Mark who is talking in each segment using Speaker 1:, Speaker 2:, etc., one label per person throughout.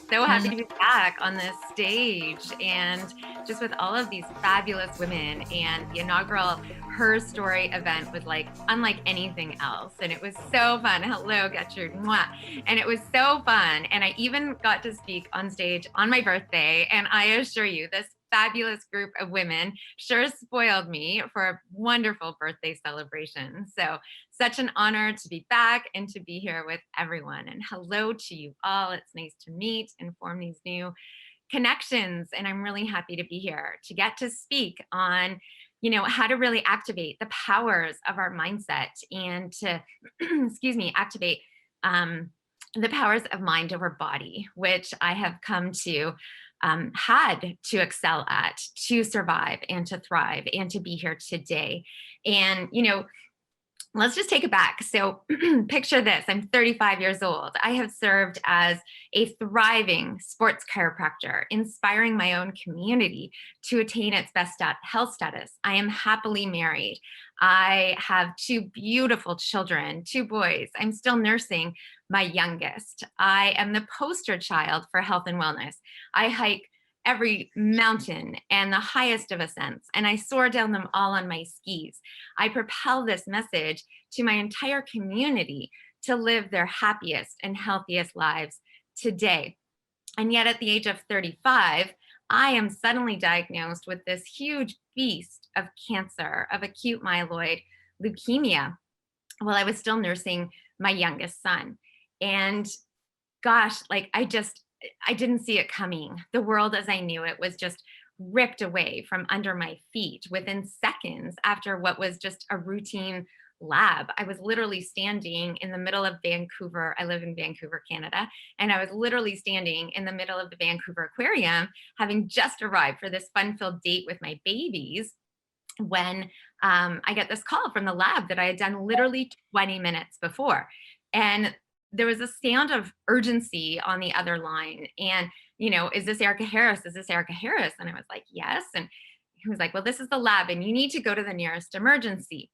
Speaker 1: So happy to
Speaker 2: Mhm.
Speaker 1: be back on this stage and just with all of these fabulous women. And the inaugural Herstory event was like unlike anything else. And it was so fun. Hello, Gertrude. Mwah. And it was so fun. And I even got to speak on stage on my birthday. And I assure you, this fabulous group of women sure spoiled me for a wonderful birthday celebration. So such an honor to be back and to be here with everyone. And hello to you all. It's nice to meet and form these new connections. And I'm really happy to be here to get to speak on, how to really activate the powers of our mindset and to, excuse me, activate the powers of mind over body, which I have come to had to excel at, to survive and to thrive and to be here today. And let's just take it back. So picture this. I'm 35 years old. I have served as a thriving sports chiropractor, inspiring my own community to attain its best health status. I am happily married. I have two beautiful children, two boys. I'm still nursing my youngest. I am the poster child for health and wellness. I hike every mountain and the highest of ascents, and I soar down them all on my skis. I propel this message to my entire community to live their happiest and healthiest lives today. And yet, at the age of 35, I am suddenly diagnosed with this huge beast of cancer, of acute myeloid leukemia, while I was still nursing my youngest son. And gosh, like I didn't see it coming. The world as I knew it was just ripped away from under my feet within seconds after what was just a routine lab. I was literally standing in the middle of Vancouver. I live in Vancouver, Canada, and I was literally standing in the middle of the Vancouver Aquarium, having just arrived for this fun-filled date with my babies when I get this call from the lab that I had done literally 20 minutes before. And there was a sound of urgency on the other line. And, is this Erica Harris? Is this Erica Harris? And I was like, yes. And he was like, well, this is the lab and you need to go to the nearest emergency.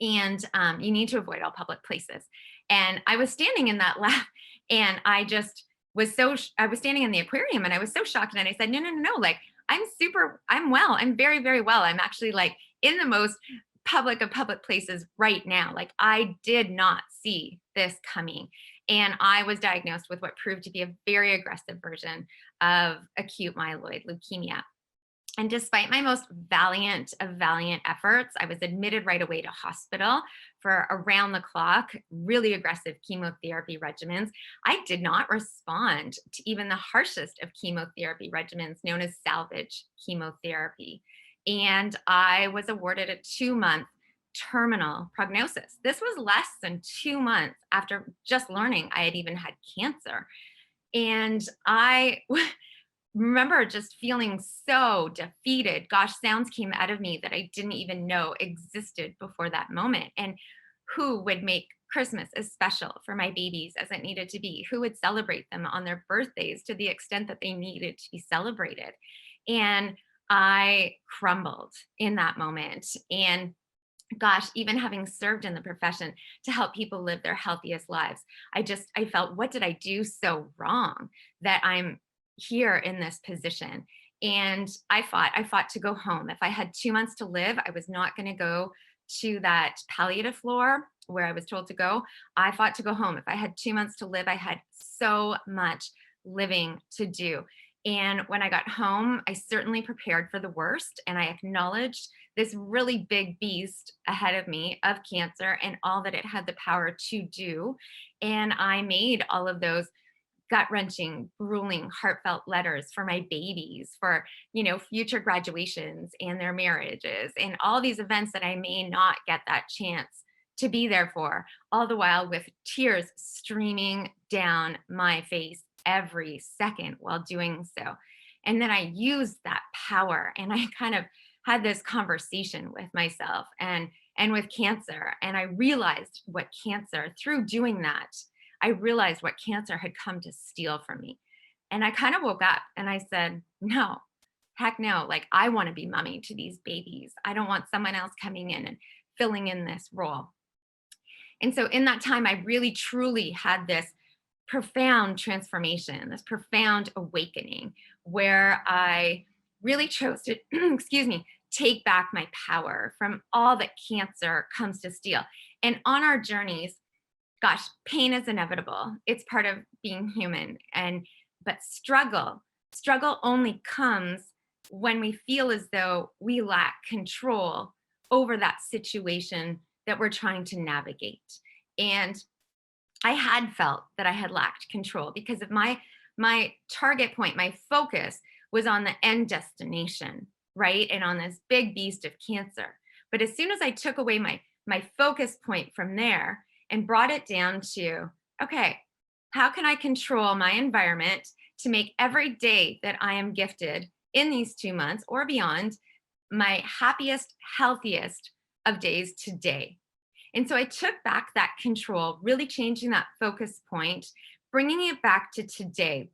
Speaker 1: And you need to avoid all public places. And I was standing in that lab and I just was I was standing in the aquarium and I was so shocked. And I said, no, no, no, no. Like, I'm well. I'm very, very well. I'm actually like in the most public of public places right now. Like, I did not see this coming. And I was diagnosed with what proved to be a very aggressive version of acute myeloid leukemia. And despite my most valiant of valiant efforts, I was admitted right away to hospital for around the clock, really aggressive chemotherapy regimens. I did not respond to even the harshest of chemotherapy regimens known as salvage chemotherapy. And I was awarded a 2-month terminal prognosis. This was less than 2 months after just learning I had even had cancer. And I remember just feeling so defeated. Gosh, sounds came out of me that I didn't even know existed before that moment. And who would make Christmas as special for my babies as it needed to be? Who would celebrate them on their birthdays to the extent that they needed to be celebrated? And I crumbled in that moment. And gosh, even having served in the profession to help people live their healthiest lives, I felt, what did I do so wrong that I'm here in this position? And I fought to go home. If I had 2 months to live, I was not going to go to that palliative floor where I was told to go. I fought to go home. If I had 2 months to live, I had so much living to do. And when I got home, I certainly prepared for the worst and I acknowledged this really big beast ahead of me of cancer and all that it had the power to do. And I made all of those gut wrenching, grueling, heartfelt letters for my babies, for, future graduations and their marriages and all these events that I may not get that chance to be there for, all the while with tears streaming down my face every second while doing so. And then I used that power and I kind of had this conversation with myself and with cancer. And I realized what cancer, through doing that, I realized what cancer had come to steal from me. And I kind of woke up and I said, no, heck no. Like, I want to be mommy to these babies. I don't want someone else coming in and filling in this role. And so in that time, I really truly had this profound transformation, this profound awakening where I really chose to, excuse me, take back my power from all that cancer comes to steal. And on our journeys, gosh, pain is inevitable. It's part of being human. But struggle only comes when we feel as though we lack control over that situation that we're trying to navigate. And I had felt that I had lacked control because of my target point, my focus was on the end destination, right? And on this big beast of cancer. But as soon as I took away my focus point from there and brought it down to, okay, how can I control my environment to make every day that I am gifted in these 2 months or beyond my happiest, healthiest of days today? And so I took back that control, really changing that focus point, bringing it back to today.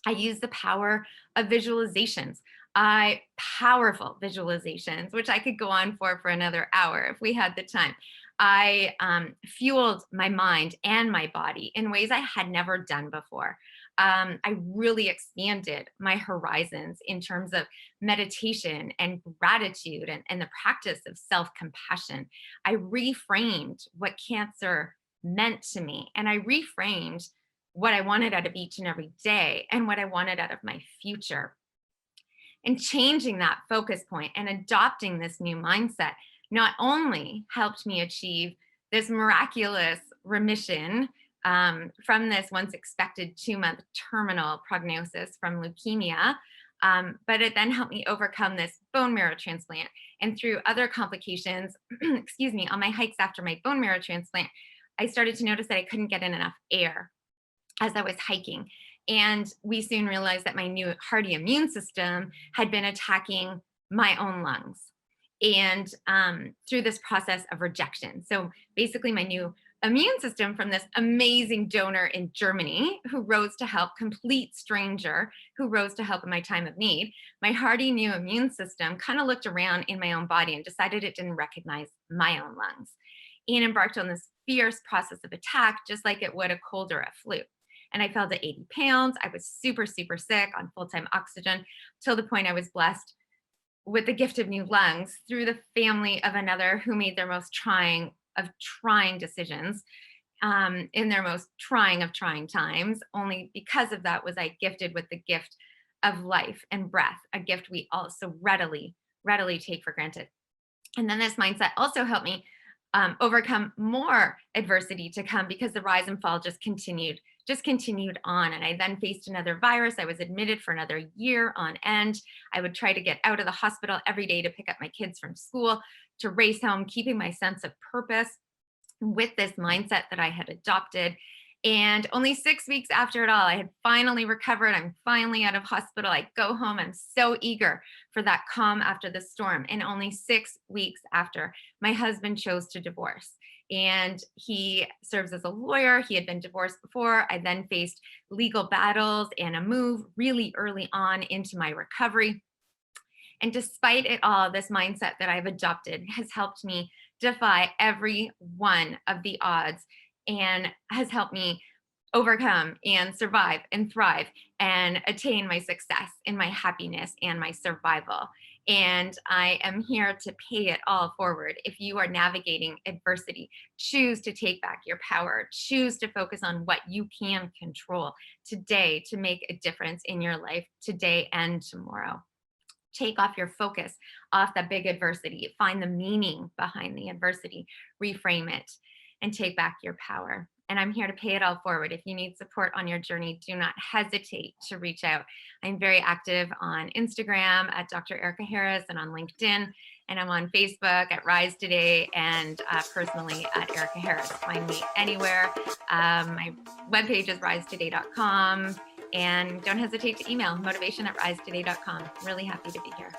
Speaker 1: I use the power of visualizations. Powerful visualizations, which I could go on for another hour if we had the time. I fueled my mind and my body in ways I had never done before. I really expanded my horizons in terms of meditation and gratitude and the practice of self-compassion. I reframed what cancer meant to me, and I reframed what I wanted out of each and every day and what I wanted out of my future. And changing that focus point and adopting this new mindset not only helped me achieve this miraculous remission from this once expected 2-month terminal prognosis from leukemia, but it then helped me overcome this bone marrow transplant. And through other complications, excuse me, on my hikes after my bone marrow transplant, I started to notice that I couldn't get in enough air as I was hiking. And we soon realized that my new hardy immune system had been attacking my own lungs. And through this process of rejection. So basically my new immune system from this amazing donor in Germany who rose to help, complete stranger who rose to help in my time of need, my hardy new immune system kind of looked around in my own body and decided it didn't recognize my own lungs and embarked on this fierce process of attack, just like it would a cold or a flu. And I fell to 80 pounds. I was super, super sick on full-time oxygen till the point I was blessed with the gift of new lungs through the family of another who made their most trying decisions in their most trying of trying times. Only because of that was I gifted with the gift of life and breath, a gift we also readily take for granted. And then this mindset also helped me overcome more adversity to come because the rise and fall just continued on. And I then faced another virus. I was admitted for another year on end. I would try to get out of the hospital every day to pick up my kids from school, to race home, keeping my sense of purpose with this mindset that I had adopted. And only 6 weeks after it all, I had finally recovered. I'm finally out of hospital. I go home. I'm so eager for that calm after the storm. And only 6 weeks after, my husband chose to divorce. And he serves as a lawyer. He had been divorced before. I then faced legal battles and a move really early on into my recovery. And despite it all, this mindset that I've adopted has helped me defy every one of the odds and has helped me overcome and survive and thrive and attain my success and my happiness and my survival. And I am here to pay it all forward. If you are navigating adversity, choose to take back your power. Choose to focus on what you can control today to make a difference in your life today and tomorrow. Take off your focus off the big adversity. Find the meaning behind the adversity. Reframe it and take back your power. And I'm here to pay it all forward. If you need support on your journey, do not hesitate to reach out. I'm very active on Instagram at Dr. Erica Harris and on LinkedIn. And I'm on Facebook at Rise Today and personally at Erica Harris. Find me anywhere. My webpage is risetoday.com. And don't hesitate to email motivation@risetoday.com. Really happy to be here.